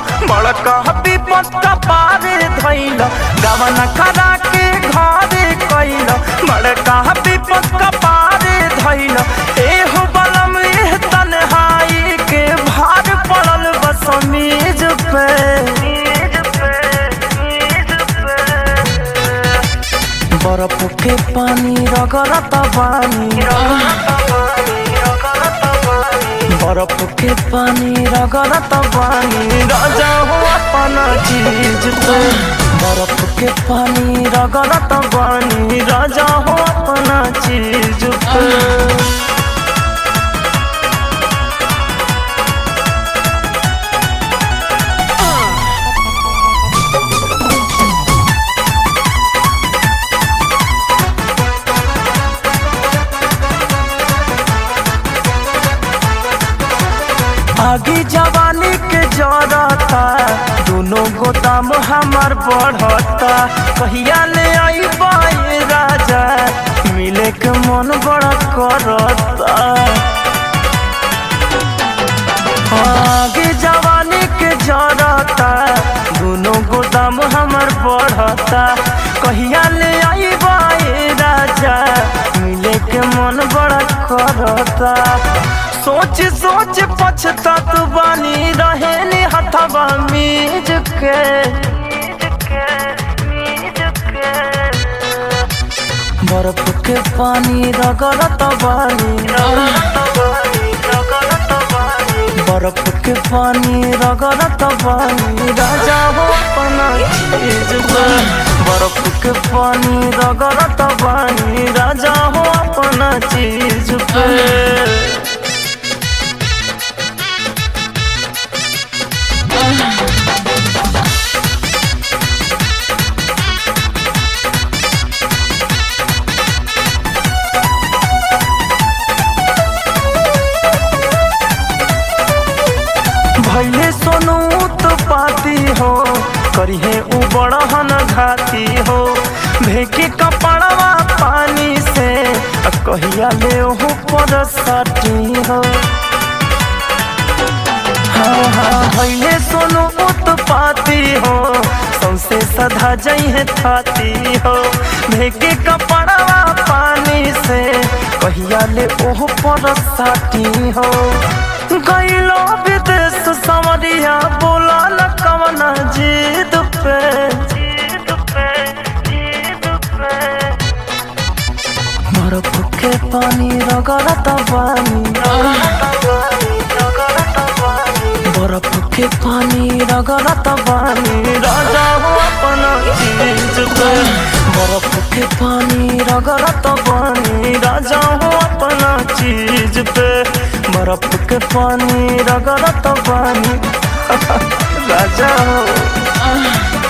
बड़का विपद कपारे धैल गवन करा के घरे कैल बड़का विपद कपारे धैल एहो बलम एह तन्हाई के भार पड़ल बस मेज पे बर्फ के पानी रगड़त बानी बर्फ के पानी रगड़त बानी राजा हो अपना चीज पे बर्फ के पानी रगड़त बानी राजा हो अपना चीज पे आगे जवानी के जरता दोनों गोदाम हमार बढ़ता कहिया ले आई बाई राजा मिले के मन बड़ा करता आगे जवानी के जरता दोनों गोदाम हमार बढ़ता कहिया ले आई बाई राजा मिले के मन बड़ा करता सोच सोच पछतात बानी रहेनी हथवा मीज के बर्फ के पानी रगड़त बानी बर्फ के पानी रगड़त बानी राजा हो अपना चीज पे बर्फ के पानी रगड़त बानी राजा हो अपना चीज पे भैले सोनू तो पाती हो करिहे उ बड़हन घाती हो भेके कपड़वा पानी से कहिया ले हो पर साटी हो हाँ हाँ भैले सोनू तो पाती हो सौसे सधा जइहे थाती हो भेके कपड़वा पानी से कहिया ले ओह पर साटी हो गईलो विदेश समरिया बोला न कवना जीत पे बर्फ के पानी रगड़त बानी बर्फ के पानी रगड़त बानी राजा हो अपना चीज पे बर्फ के पानी रगड़त बानी राजा हो अपना चीज पे बर्फ के पानी रगड़त बानी राजा हो